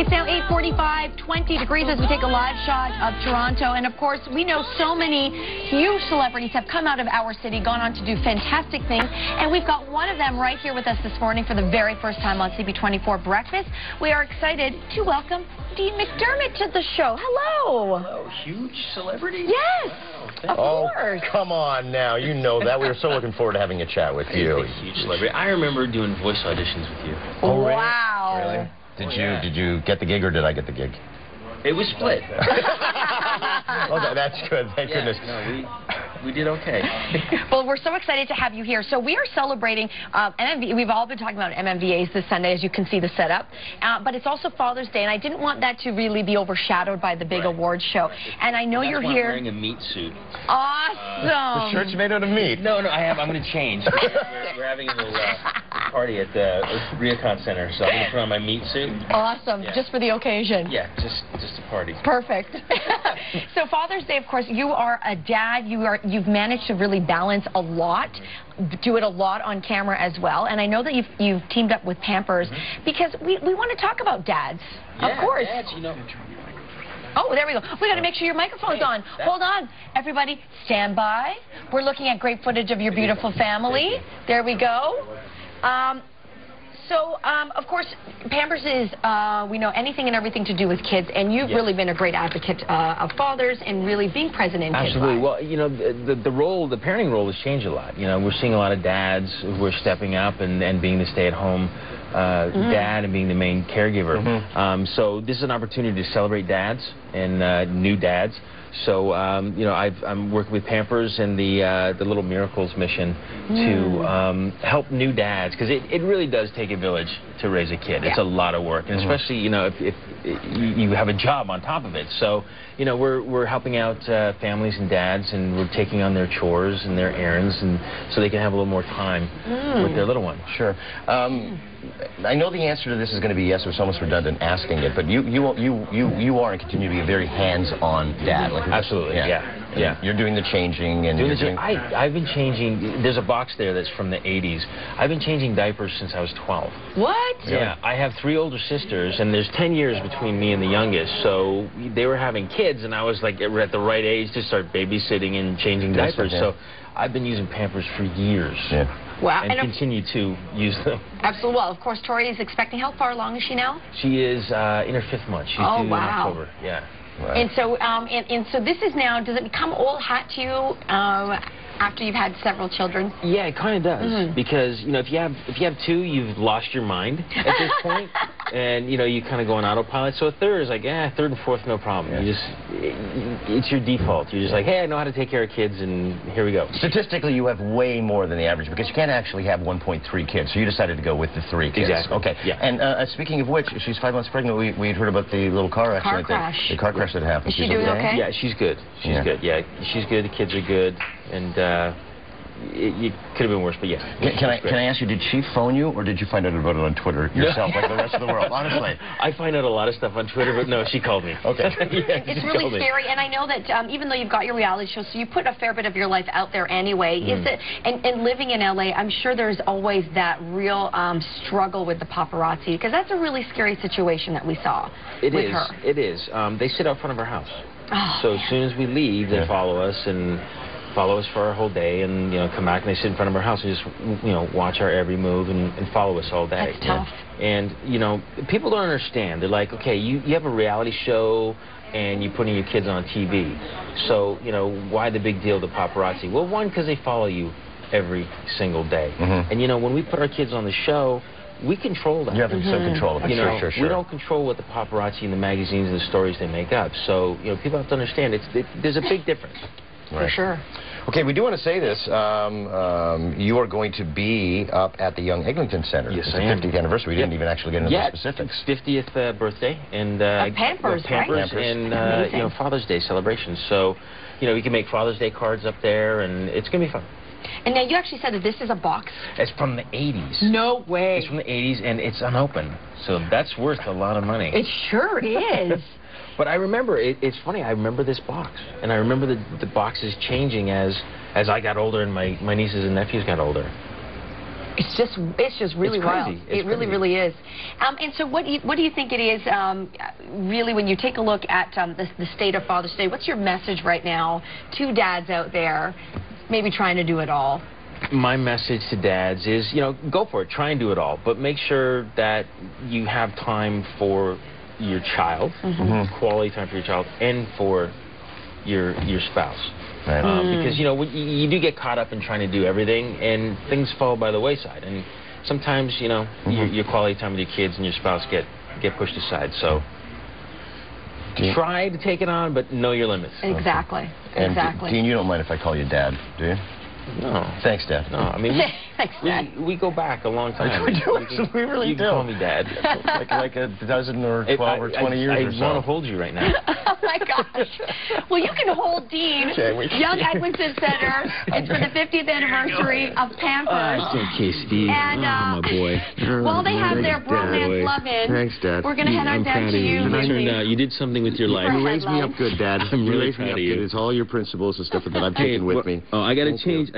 It's now 8:45, 20 degrees as we take a live shot of Toronto. And, of course, we know so many huge celebrities have come out of our city, gone on to do fantastic things. And we've got one of them right here with us this morning for the very first time on CP24 Breakfast. We are excited to welcome Dean McDermott to the show. Hello. Hello. Huge celebrity? Yes. Wow, of course. Come on now. You know that. We were so looking forward to having a chat with you. He's a huge celebrity. I remember doing voice auditions with you. Oh, really? Wow. Really? Did you get the gig or did I get the gig? It was split. Oh, that's good. Thank goodness. No, we did okay. Well, we're so excited to have you here. So we are celebrating MMV. We've all been talking about MMVAs this Sunday, as you can see the setup. But it's also Father's Day, and I didn't want that to really be overshadowed by the big awards show. And I know you're here. I'm wearing a meat suit. Awesome. The shirt's made out of meat. No, I'm going to change. We're having a little party at the Riacon Center, so I'm going to put on my meat suit. Awesome. Yeah. Just for the occasion. Yeah, just a party. Perfect. So Father's Day, of course, you are a dad. You've managed to really balance a lot, do it a lot on camera as well. And I know that you've teamed up with Pampers because we want to talk about dads. Yeah, of course. Dads, you know. Oh, there we go. We got to make sure your microphone's on. Hold on. Everybody, stand by. We're looking at great footage of your beautiful family. There we go. Of course, Pampers is, we know, anything and everything to do with kids, and you've really been a great advocate of fathers and really being present in kids' Absolutely. lives. Well, you know, the parenting role has changed a lot. You know, we're seeing a lot of dads who are stepping up and being the stay-at-home dad and being the main caregiver. So this is an opportunity to celebrate dads and new dads. So, you know, I'm working with Pampers and the Little Miracles mission to help new dads, because it really does take a village to raise a kid. It's a lot of work, and especially, you know, if you have a job on top of it. So, you know, we're helping out families and dads, and we're taking on their chores and their errands, and so they can have a little more time with their little one. Sure. I know the answer to this is going to be yes. It was almost redundant asking it, but you are and continue to be a very hands-on dad. Like Absolutely, yeah. You're doing the changing and I've been changing. There's a box there that's from the 80s. I've been changing diapers since I was 12. What? Yeah, I have 3 older sisters, and there's 10 years between me and the youngest. So they were having kids, and I was like at the right age to start babysitting and changing diapers. So I've been using Pampers for years. Wow. And continue to use them. Absolutely. Well, of course, Tori is expecting. How far along is she now? She is in her 5th month. She's due in October. Yeah. Right. And so, and so this is now. Does it become old hat to you after you've had several children? Yeah, it kind of does, because you know if you have 2, you've lost your mind at this point, and you know you kind of go on autopilot. So a third is like, 3rd and 4th, no problem. You just it's your default. You're just like, hey, I know how to take care of kids, and here we go. Statistically, you have way more than the average because you can't actually have 1.3 kids. So you decided to go with the 3 kids. Exactly. Okay. Yeah. And speaking of which, she's 5 months pregnant. We heard about the little car accident. The car crash that happened. Is she doing okay? Yeah, she's good. She's good. Yeah, she's good. The kids are good, and it could have been worse, but yeah. Can I ask you, did she phone you, or did you find out about it on Twitter yourself, like the rest of the world? Honestly. I find out a lot of stuff on Twitter, but no, she called me. Okay. It's really scary, and I know that even though you've got your reality show, so you put a fair bit of your life out there anyway. Is it? And living in LA, I'm sure there's always that real struggle with the paparazzi, because that's a really scary situation that we saw with her. It is. They sit out front of our house. Oh, so as soon as we leave, they follow us and follow us for our whole day, and you know, come back and they sit in front of our house and just watch our every move and follow us all day. That's tough. And you know, people don't understand. They're like, okay, you have a reality show and you're putting your kids on TV, so you know, why the big deal, the paparazzi? Well, one, because they follow you every single day, and you know, when we put our kids on the show, we control that. You have some control of it. You know, sure. we don't control what the paparazzi and the magazines and the stories they make up. So, you know, people have to understand there's a big difference. For sure. Okay, we do want to say this. You are going to be up at the Young Eglinton Center. Yes, it's I the am. 50th anniversary. We didn't even actually get into the specifics. It's 50th birthday and Pampers, Pampers, right? and you know, Father's Day celebrations. So, you know, we can make Father's Day cards up there, and it's gonna be fun. And now you actually said that this is a box. It's from the 80s. No way. It's from the 80s, and it's unopened. So that's worth a lot of money. It sure is. But I remember, it's funny, I remember this box. And I remember the boxes changing as I got older and my nieces and nephews got older. It's just really It's wild. crazy. It's It really, crazy. really is. And so what do you think it is, really, when you take a look at the state of Father's Day, what's your message right now to dads out there maybe trying to do it all? My message to dads is, you know, go for it. Try and do it all. But make sure that you have time for your child, quality time for your child, and for your spouse. Right. Because, you know, you do get caught up in trying to do everything, and things fall by the wayside. And sometimes, you know, your quality time with your kids and your spouse get pushed aside. So try to take it on, but know your limits. Exactly. And Exactly. Dean, you don't mind if I call you Dad, do you? No. Thanks, Dad. No, I mean, Thanks, Dad. we go back a long time. We do. We really you do. can call me Dad. like a dozen or 12 or 20 years or so. I want to hold you right now. Oh, my gosh. Well, you can hold Dean, Young Edmondson Center. It's for the 50th anniversary of Pampers. Okay, Steve. And, my boy. while they have their bromance lovin', Thanks, Dad. we're going to head on down to you. You turned out, you did something with your life. You raised me up good, Dad. I'm really raised me proud up of you. good. It's all your principles and stuff that I've taken with me. Oh, I got to change.